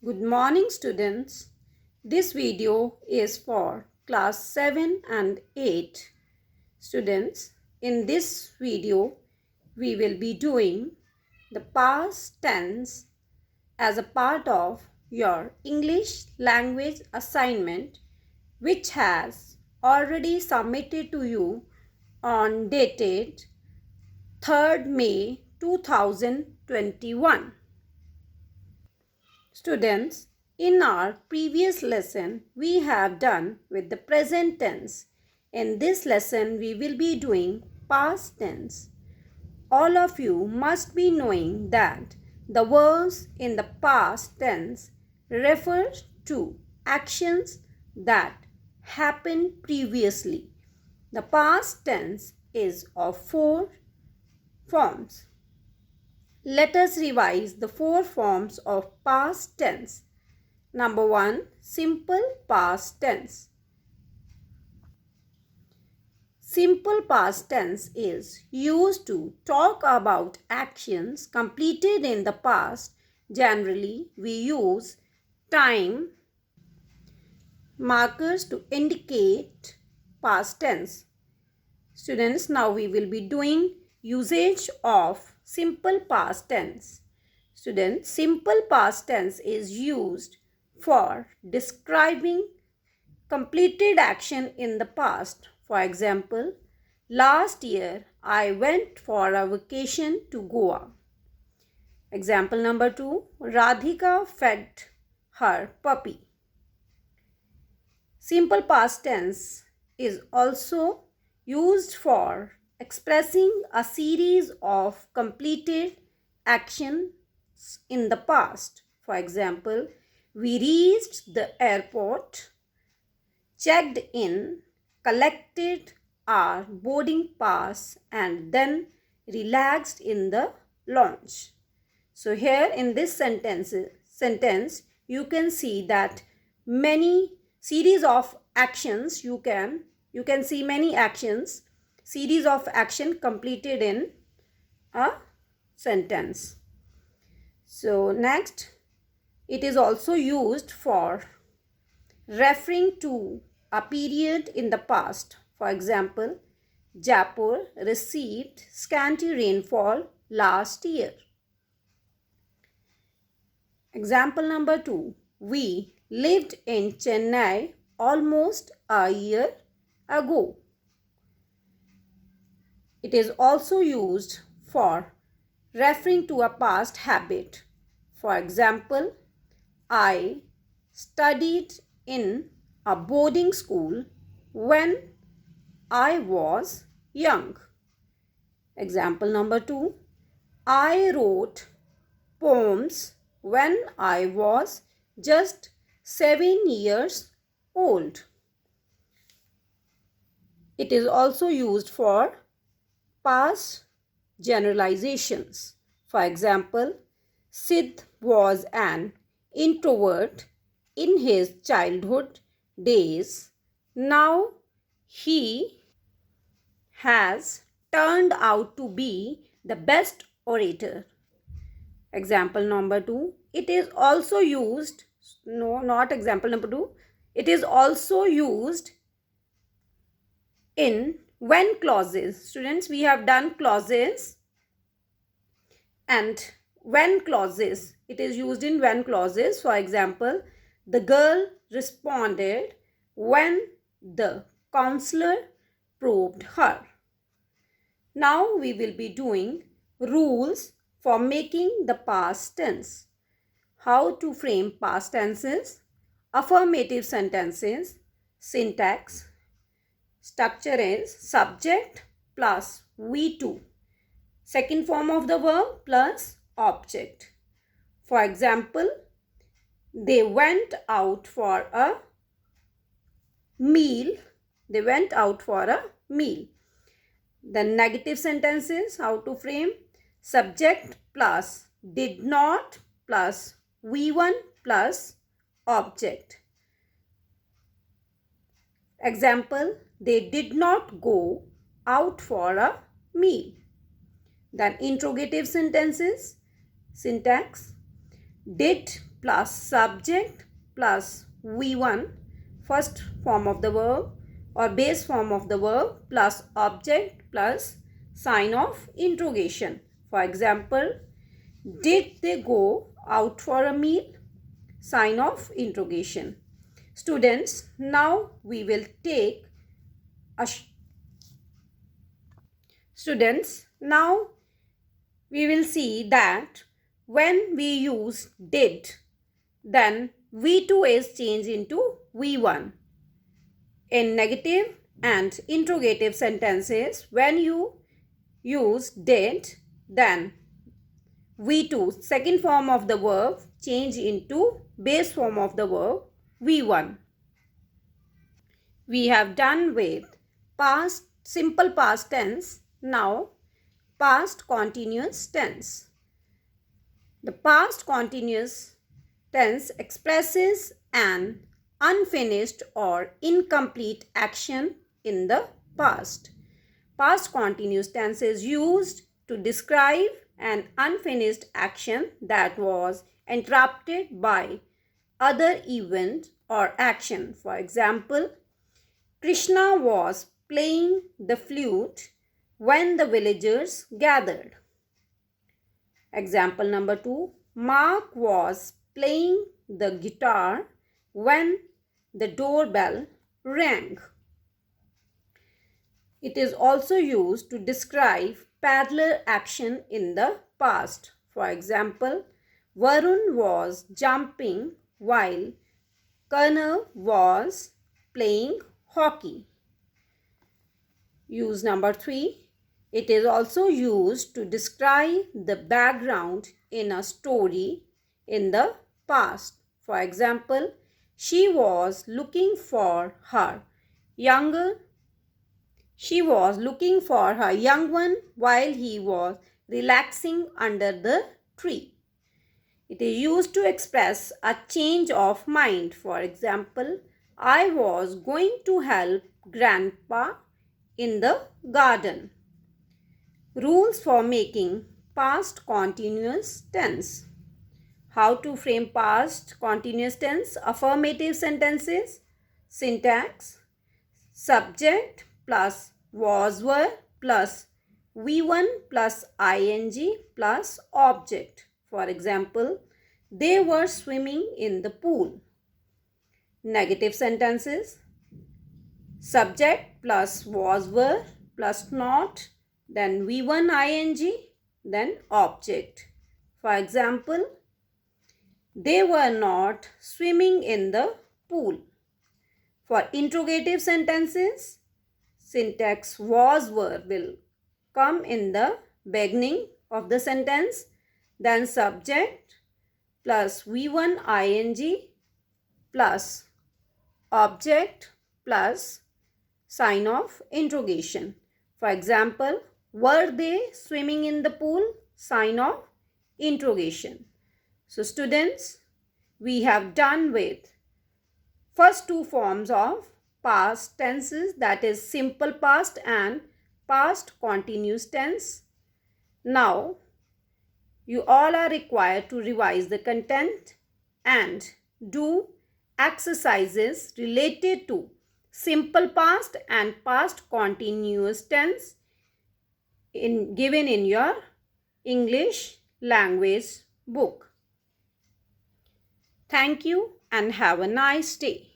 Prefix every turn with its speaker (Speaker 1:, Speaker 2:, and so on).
Speaker 1: Good morning, students. This video is for class 7 and 8 students. In this video, we will be doing the past tense as a part of your English language assignment, which has already submitted to you on dated 3rd May 2021. Students, in our previous lesson, we have done with the present tense. In this lesson, we will be doing past tense. All of you must be knowing that the verbs in the past tense refer to actions that happened previously. The past tense is of 4 forms. Let us revise the 4 forms of past tense. Number 1, simple past tense. Simple past tense is used to talk about actions completed in the past. Generally, we use time markers to indicate past tense. Students, now we will be doing usage of simple past tense. Students, simple past tense is used for describing completed action in the past. For example, last year I went for a vacation to Goa. Example number 2, Radhika fed her puppy. Simple past tense is also used for expressing a series of completed actions in the past. For example, we reached the airport, checked in, collected our boarding pass, and then relaxed in the lounge. So here in this sentence, you can see that many series of actions, you can see many actions, series of action completed in a sentence. So next, it is also used for referring to a period in the past. For example, Jaipur received scanty rainfall last year. Example number 2, we lived in Chennai almost a year ago. It is also used for referring to a past habit. For example, I studied in a boarding school when I was young. Example number 2, I wrote poems when I was just 7 years old. It is also used for past generalizations. For example, Sid was an introvert in his childhood days. Now he has turned out to be the best orator. Example number 2, it is also used, no, not example number 2, it is also used in when clauses. Students, we have done clauses and when clauses. It is used in when clauses. For example, the girl responded when the counselor probed her. Now we will be doing rules for making the past tense. How to frame past tenses, affirmative sentences, syntax. Structure is subject plus V2. Second form of the verb plus object. For example, they went out for a meal. They went out for a meal. The negative sentences, how to frame subject plus did not plus V1 plus object. Example, they did not go out for a meal. Then interrogative sentences, syntax, did plus subject plus V1, first form of the verb or base form of the verb, plus object plus sign of interrogation. For example, did they go out for a meal? Sign of interrogation. Students, now we will take a we will see that when we use did, then V2 is changed into V1. In negative and interrogative sentences, when you use did, then V2, second form of the verb, change into base form of the verb V1. We have done with past, simple past tense. Now past continuous tense. The past continuous tense expresses an unfinished or incomplete action in the past. Past continuous tense is used to describe an unfinished action that was interrupted by other event or action. For example, Krishna was playing the flute when the villagers gathered. Example number 2, Mark was playing the guitar when the doorbell rang. It is also used to describe parallel action in the past. For example, Varun was jumping while Karnav was playing hockey. Use number 3. It is also used to describe the background in a story in the past. For example, she was looking for her young one while he was relaxing under the tree. It is used to express a change of mind. For example, I was going to help Grandpa in the garden. Rules for making past continuous tense. How to frame past continuous tense? Affirmative sentences. Syntax. Subject plus was were plus V1 plus ing plus object. For example, they were swimming in the pool. Negative sentences. Subject plus was were plus not, then V1 ing, then object. For example, they were not swimming in the pool. For interrogative sentences, syntax was were will come in the beginning of the sentence, then subject plus V1 ing plus object plus sign of interrogation. For example, were they swimming in the pool? Sign of interrogation. So students, we have done with first two forms of past tenses, that is simple past and past continuous tense. Now, you all are required to revise the content and do exercises related to simple past and past continuous tense given in your English language book. Thank you and have a nice day.